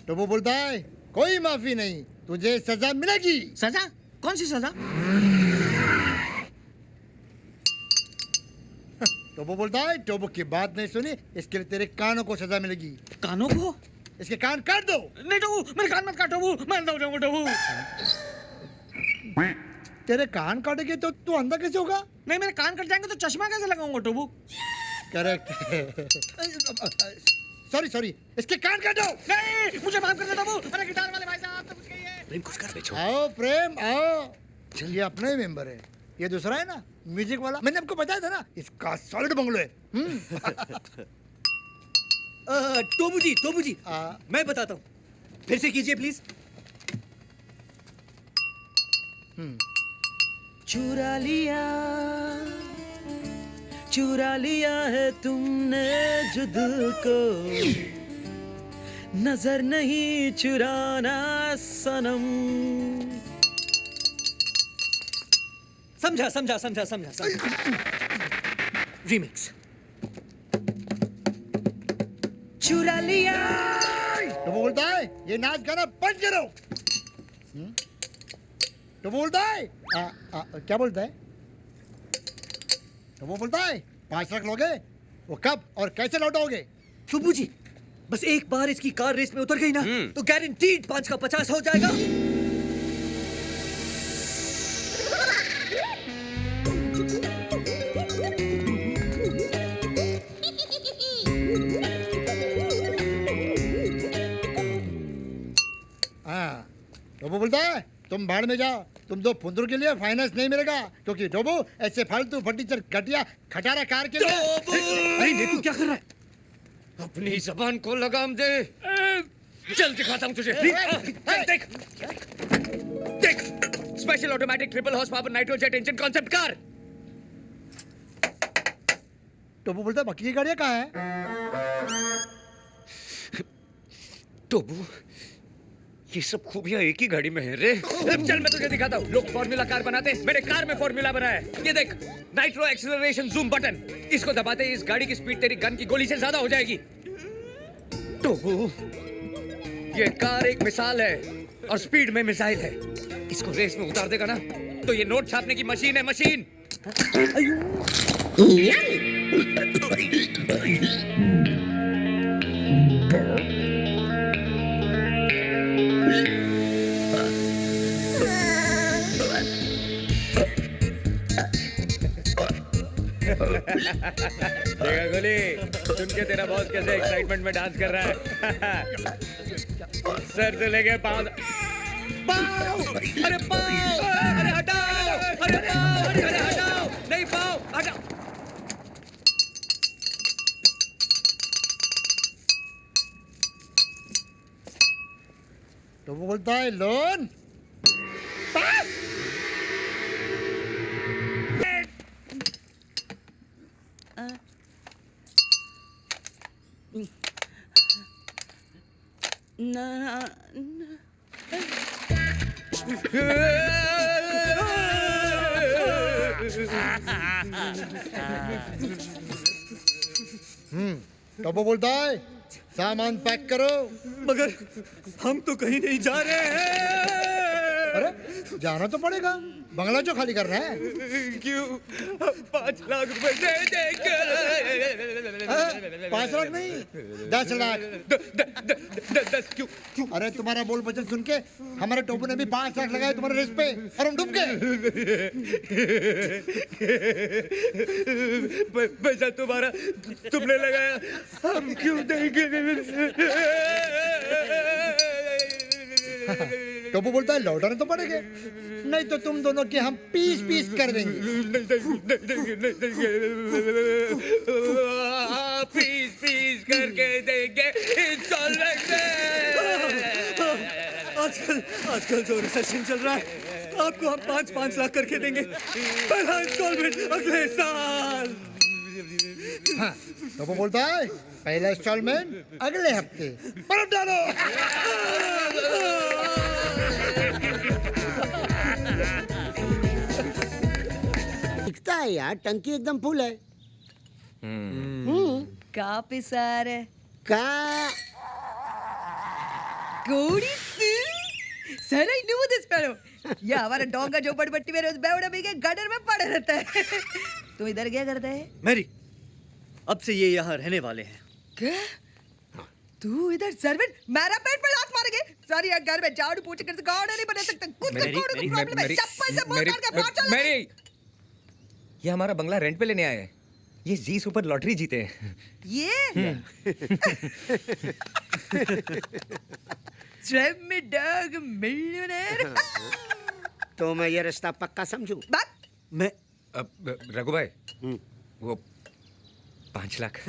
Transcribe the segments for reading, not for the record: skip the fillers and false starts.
तो वो बोलता है कोई माफी नहीं, तुझे सजा मिलेगी। सजा? कौन सी सजा? तो वो बोलता है टोबू की बात नहीं सुनी, इसके लिए तेरे कानों को सजा मिलेगी। कानों को? इसके कान काट दो। नहीं टोबू, मेरे कान मत काट टोबू, मैं अंधा हो जाऊंगा टोबू। तेरे कान काटेंगे तो तू अंधा कैसे होगा? नहीं, मेरे कान कट जाएंगे तो चश्मा कैसे लगाऊंगा टोबू? करेक्ट। सॉरी सॉरी, इसके कान काटो। नहीं, मुझे माफ कर दो टोबू। अरे गिटार वाले भाई साहब तो कुछ कहिए। प्रेम कुछ कर बेचो। आओ प्रेम आओ, ये अपना ही मेंबर है, ये दूसरा है ना म्यूजिक वाला, मैंने आपको बताया था ना, इसका सॉलिड बंगलो है। टोबू जी मैं बताता हूँ, फिर से कीजिए प्लीज। चुरा लिया है तुमने जो दिल को, नजर नहीं चुराना सनम। समझा। रीमिक्स। चुरा लिया। तो वो बोलता है ये नाच गाना बंद करो। तो वो बोलता है क्या बोलता है? तो वो बोलता है 5 लाख लोगे, वो कब और कैसे लौटाओगे? टोबू जी, बस एक बार इसकी कार रेस में उतर गई ना तो गारंटीड 5 का 50 हो जाएगा। तो वो बोलता है तुम भाड़ में जाओ, तुम दो फुंदर के लिए फाइनेंस नहीं मिलेगा, क्योंकि टोबू ऐसे फालतू फटीचर घटिया खटारा कार के लिए। अरे नेतू क्या कर रहा है? अपनी जबान को लगाम दे। चल दिखाता हूँ तुझे। चल देख देख, special automatic triple horse power nitrojet engine concept car. टोबू बोलता है बाकी की गाड़ियाँ कहाँ है? टोबू, ये सब खूबियां एक ही गाड़ी में है रे। चल मैं तुझे दिखाता हूँ। लोग फॉर्मूला कार बनाते, मैंने कार में फॉर्मूला बनाया है। ये देख, नाइट्रो एक्सीलरेशन जूम बटन, इसको दबाते ही इस गाड़ी की स्पीड तेरी गन की गोली से ज्यादा हो जाएगी। टोबू, ये कार एक मिसाल है और स्पीड में मिसाइल है। इसको रेस में उतार देगा ना तो ये नोट छापने की मशीन है, मशीन। देखा गोली, सुन के तेरा बॉस कैसे एक्साइटमेंट में डांस कर रहा है। सर से लेके पाँव, अरे पाँव, अरे हटाओ, अरे पाँव, अरे हटाओ, नहीं पाँव हटाओ। तो वो बोलता है लोन पास। तो वो बोलता है सामान पैक करो। मगर हम तो कहीं नहीं जा रहे हैं। अरे जाना तो पड़ेगा, बंगला जो खाली करना है। क्यों? 5 लाख रुपए दे देंगे। 5 लाख नहीं, 10 लाख। 10 क्यों? अरे तुम्हारा बोल बचन सुन के हमारे टोपू ने भी 5 लाख लगाए तुम्हारे रेस पे और हम डूब गए। पैसा तुम्हारा, तुमने लगाया, हम क्यों देंगे? टोपू बोलता है लौटाने तो पड़ेंगे, नहीं तो तुम दोनों के हम पीस पीस कर देंगे। पीस करके देंगे इंस्टॉलमेंट में। आजकल जो रिसेशन चल रहा है, आपको हम 5-5 लाख करके देंगे, पहला इंस्टॉलमेंट अगले साल। हाँ, तो वो बोलता है पहला इंस्टॉलमेंट अगले हफ्ते। बर्फ डालो। दिखता है यार, टंकी एकदम फुल है। का पिसार है का गोड़ी तू sir I knew this fellow ये हमारा डोंगा जो बड़बट्टी में रोज बेवड़ा भी के गटर में पड़े रहता है तू इधर क्या करता है मैरी, अब से ये यहाँ रहने वाले हैं। क्या तू इधर सर्वेंट मेरा पेट पर लात मारेंगे सारी यार घर में झाड़ू पोछे कर गाड़ नहीं बना सकता कुछ मेरी- कोड़ मेरी- प्रॉब्लम है चप्पल से बोल के बाहर चला मेरी ये हमारा बंगला रेंट पे लेने आए हैं। ये जी सुपर लॉटरी जीते हैं। ये ट्रेप में डॉग मिलियनेयर तो मैं ये रिश्ता पक्का समझूं। बात मैं अब रघु भाई वो 5 लाख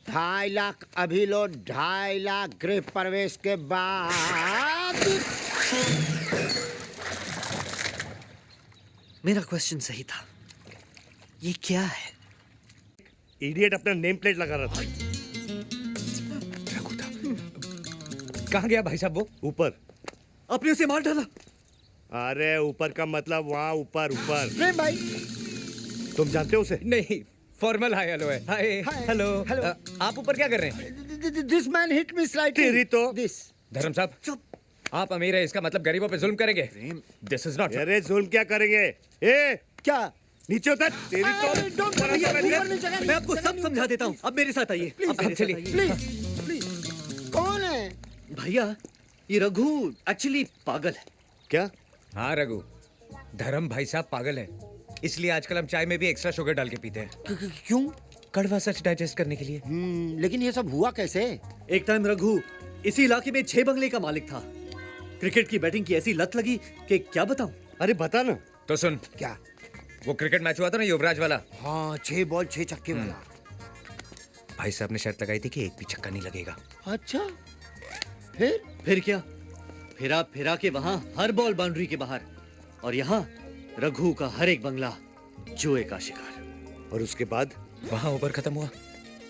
2.5 लाख अभी लो, 2.5 लाख गृह प्रवेश के बाद। मेरा क्वेश्चन सही था। ये क्या है? इडियट अपना नेम प्लेट लगा रहा था रघु था। कहाँ गया भाई साहब वो? ऊपर। आपने उसे मार डाला? अरे ऊपर का मतलब वहाँ ऊपर ऊपर। प्रेम भाई, तुम जानते हो उसे? नहीं, फॉर्मल हाय हेलो है। Hi hello hello. आप ऊपर क्या कर रहे हैं? This man hit me slightly. तेरी तो। दिस। धर्म साहब आप अमीर है इसका मतलब गरीबों पे जुल्म करेंगे? This is not. अरे जुल्म क्या करेंगे? ए क्या? नीचे उतर। तेरी तो। मैं आपको सब समझा देता हूँ। अब मेरे साथ आइए। अब मेरे साथ चलिए। आइए। Please please. कौन है? भैया, ये रघु एक्चुअली पागल है। क्या? हाँ रघु, धर्म भाई साहब पागल है, इसलिए आजकल हम चाय में भी एक्स्ट्रा शुगर डाल के पीते हैं। क्यों? कड़वा सच डाइजेस्ट करने के लिए। लेकिन ये सब हुआ कैसे? एक टाइम रघु इसी इलाके में 6 बंगले का मालिक था। क्रिकेट की बैटिंग की ऐसी लत लगी कि क्या बताऊं। अरे बता ना। तो सुन, क्या? वो क्रिकेट मैच हुआ था ना युवराज वाला, हाँ, 6 बॉल 6 छक्के वाला। भाई साहब ने शर्त लगाई थी कि एक भी छक्का नहीं लगेगा। अच्छा, फिर क्या? फिरा के वहां हर बॉल बाउंड्री के बाहर, और यहाँ रघु का हर एक बंगला जुए का शिकार। और उसके बाद? वहां ओवर खत्म हुआ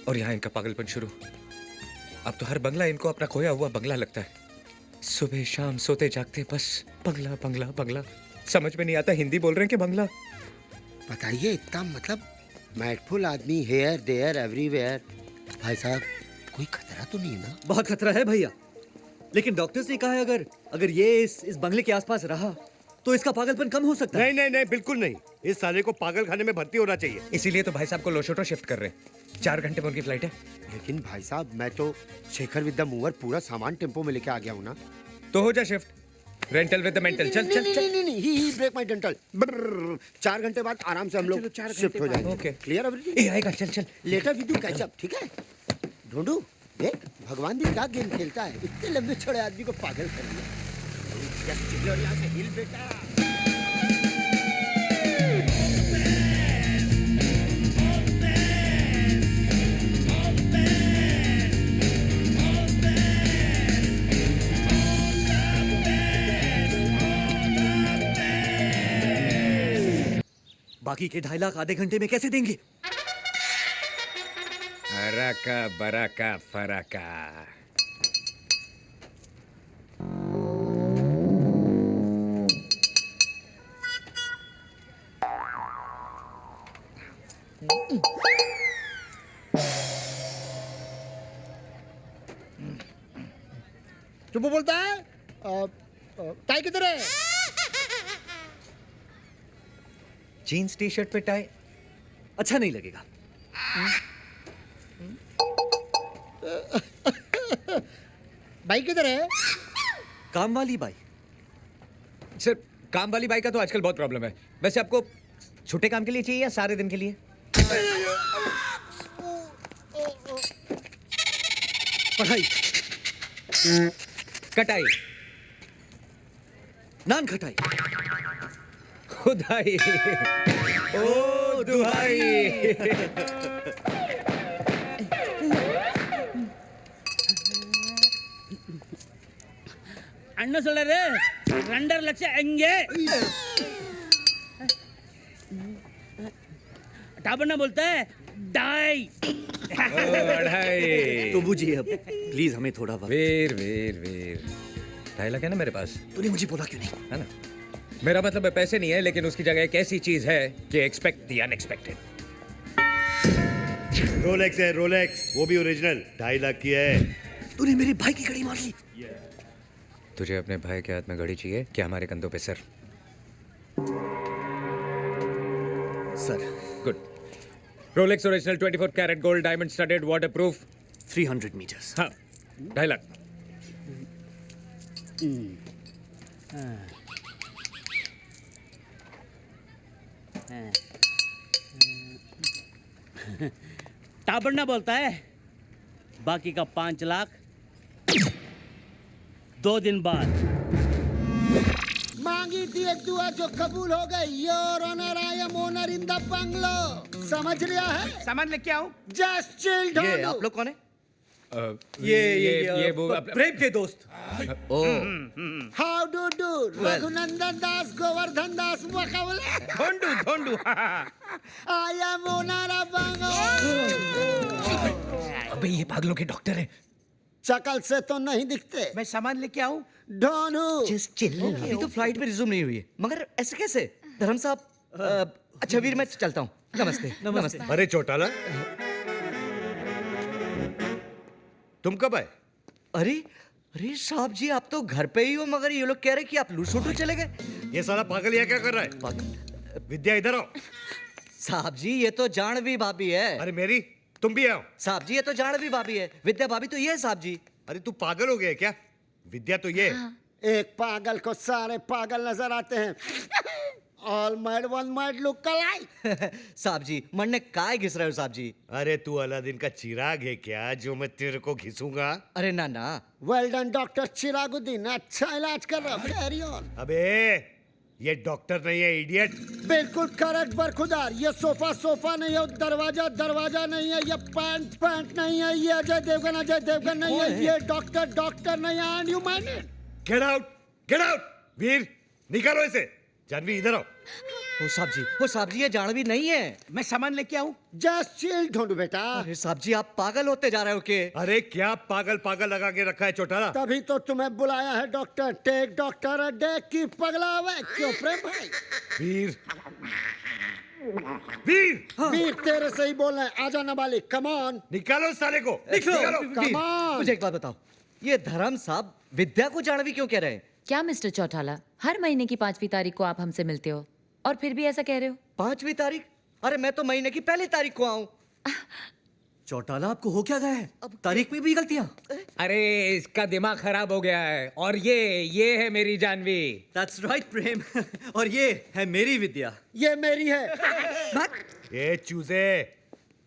और यहाँ इनका पागलपन शुरू। अब तो हर बंगला इनको अपना खोया हुआ बंगला लगता है। सुबह शाम सोते जागते बस बंगला बंगला बंगला। समझ में नहीं आता हिंदी बोल रहे हैं कि बंगला। बताइए, इतना मतलब मैटफुल आदमी, हेयर देयर एवरीवेयर। भाई साहब, कोई खतरा तो नहीं है ना? बहुत खतरा है भैया, लेकिन डॉक्टर्स ने कहा है अगर ये इस बंगले के आसपास रहा तो इसका पागलपन कम हो सकता है। नहीं नहीं नहीं, बिल्कुल नहीं। इस साले को पागल खाने में भर्ती होना चाहिए। इसीलिए तो भाई साहब को लोशोटो शिफ्ट कर रहे हैं। 4 घंटे में उनकी फ्लाइट है। लेकिन भाई साहब, मैं तो शेखर विद द मूवर पूरा सामान टेम्पो में लेके आ गया हूँ ना। तो हो जा shift. Rental with the mental. चल चल चल। नहीं, ही ब्रेक माय डेंटल। 4 घंटे बाद आराम से हम लोग शिफ्ट हो जाएंगे। ओके। Clear everything? ए आएगा, चल चल। Later we do catch up, ठीक है? ढूंढू, देख भगवान भी क्या गेम खेलता है, इतने लंबे छोड़े आदमी को पागल कर दिया। यहाँ से हिल बेटा। बाकी के 2.5 लाख आधे घंटे में कैसे देंगे? अराका बराका फराका। चुप बोलता है? टाई किधर है? जीन्स टी शर्ट पे टाई अच्छा नहीं लगेगा। बाइक किधर है? काम वाली बाई। सर, काम वाली बाई का तो आजकल बहुत प्रॉब्लम है। वैसे आपको छोटे काम के लिए चाहिए या सारे दिन के लिए? पढ़ाई, कटाई, नान खटाई, खुदाई, ओ दुहाई। ಅಣ್ಣ ಸೊಲ್ಲರೆ 2.5 ಲಕ್ಷ ಹೆಂಗೆ टापन्ना बोलता है डाई। अढ़ाई। तो बूझिए अब प्लीज हमें थोड़ा वक्त। वीर वीर वीर 2.5 लाख है ना मेरे पास, तूने मुझे बोला क्यों नहीं? है ना? मेरा मतलब है पैसे नहीं है, लेकिन उसकी जगह एक ऐसी चीज है कि एक्सपेक्ट द अनएक्सपेक्टेड। रोलेक्स है, रोलेक्स, वो भी ओरिजिनल। 2.5 लाख की है। तूने मेरे भाई की घड़ी मार ली। तुझे अपने भाई के हाथ में घड़ी चाहिए क्या हमारे कंधों पे sir? Sir good. Rolex original 24 carat gold diamond studded water proof. 300 meters. हाँ 2.5 लाख। टाबड़ना बोलता है, बाकी का 5 लाख 2 दिन बाद। मांगी थी एक दुआ जो कबूल हो गई। Your honour, I am owner in the bungalow. समझ लिया है? सामान लेके आओ। जस्ट चिल ये ढोंडू। आप लोग कौन है? ये वो प्रेम के दोस्त। ओ हाउ डू डू? रघुनंदन दास, गोवर्धन दास, मुकाबले। ढोंडू ढोंडू। आई एम ओनर ऑफ बंगलो। अबे ये पागलों के डॉक्टर है। शकल से तो नहीं दिखते। मैं सामान लेके आऊं? ढोंडू। Just chill. अभी तो फ्लाइट में रिज्यूम नहीं हुई है, मगर ऐसे कैसे? धर्म साहब, अच्छा वीर मैं चलता हूँ। नमस्ते। नमस्ते। अरे चौटाला, तुम कब आए? अरे अरे साहब जी, आप तो घर पे ही हो, मगर ये लोग कह रहे कि आप लूसोटू चले गए। ये साला पागल यहाँ क्या कर रहा है? विद्या इधर आओ। साहब जी ये तो जानवी भाभी है। अरे मेरी, तुम भी आओ। साहब जी ये तो जानवी भाभी है, विद्या भाभी तो ये है साहब जी। अरे तू पागल हो गया है क्या? विद्या तो ये है। एक पागल को सारे पागल नजर आते हैं। All mad one mad look alike. साहब जी मरने काय घिस रहे हो साहब जी? अरे तू अलादीन का चिराग है क्या जो मैं तेरे को घिसूंगा? अरे ना ना। वेल डन डॉक्टर चिरागुद्दीन, अच्छा इलाज कर रहा। Carry on. अबे ये डॉक्टर नहीं है, इडियट। बिल्कुल करेक्ट बरखुदार। ये सोफा सोफा नहीं है, दरवाजा दरवाजा नहीं है, ये पैंट पैंट नहीं है, ये अजय देवगन नहीं है, ये डॉक्टर डॉक्टर नहीं है। And you mind it? Get out, get out. Veer निकालो इसे। जानवी इधर आओ। वो साहब जी ये जानवी नहीं है। मैं सामान लेके आऊं? जस्ट चिल ढूंढू बेटा। अरे साहब जी आप पागल होते जा रहे हो के? अरे क्या पागल पागल लगा के रखा है चौटाला? तभी तो तुम्हें बुलाया है doctor. Take doctor a day की पगला हुआ। क्यों प्रेम भाई? वीर, वीर वीर तेरे से ही बोल रहे हैं। आजा नाबालिग, कम ऑन। निकालो इस साले को। निकलो। Come on. मुझे एक बात बताओ, ये धर्म साहब विद्या को जानवी क्यों कह रहे हैं? क्या मिस्टर चौटाला, हर महीने की 5वीं तारीख को आप हमसे मिलते हो और फिर भी ऐसा कह रहे हो? 5वीं तारीख? अरे मैं तो महीने की पहली तारीख को आऊं। चौटाला आपको हो क्या गया है? अब तारीख में भी गलतियां? अरे इसका दिमाग खराब हो गया है। और ये है मेरी जानवी। That's right प्रेम। और ये है मेरी विद्या। ये मेरी है। ये चूजे,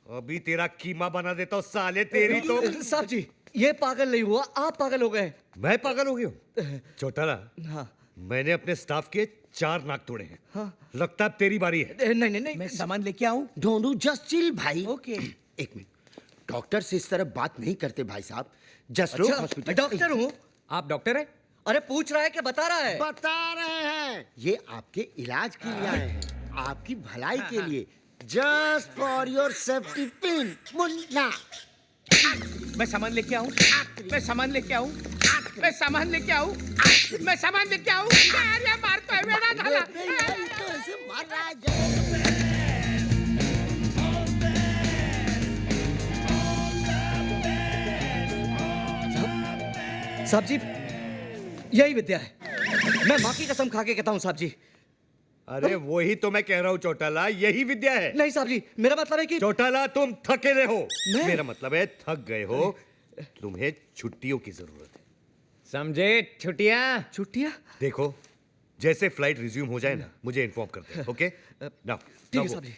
अभी तेरा कीमा बना देता हूँ साले। तेरी तो। साहब जी ये पागल नहीं हुआ, आप पागल हो गए। मैं पागल हो गया हूँ? चौटाला, हाँ। मैंने अपने स्टाफ के 4 नाक तोड़े हैं। हाँ। लगता है अब तेरी बारी है। नहीं नहीं नहीं। मैं सामान लेके आऊं? ढूंढू जस्ट चिल भाई। ओके। एक मिनट, डॉक्टर से इस तरह बात नहीं करते भाई साहब। जस्ट लो अच्छा, हॉस्पिटल। मैं डॉक्टर हूँ। आप डॉक्टर है? अरे पूछ रहा है कि बता रहा है? बता रहे हैं, ये आपके इलाज के लिए आए हैं, आपकी भलाई के लिए। Just for your safety pin. Munna, मैं सामान लेके आऊं? मैं सामान लेके आऊं? मैं सामान लेके आऊं? मैं सामान लेके आऊं? अरे मार तो है मेरा झाला। तो ऐसे मार रहा है। साहब जी यही विद्या है, मैं माँ की कसम खा के कहता हूँ साहब जी। अरे वही तो मैं कह रहा हूँ चौटाला, यही विद्या है। नहीं साहब जी, मेरा मतलब है कि चौटाला तुम थके रहे हो। मैं? मेरा मतलब है थक गए हो, तुम्हें छुट्टियों की जरूरत है। समझे? छुट्टियां। छुट्टियाँ? देखो, जैसे फ्लाइट रिज्यूम हो जाए ना, मुझे इन्फॉर्म करते हैं। ओके? नाउ ठीक है साहब जी।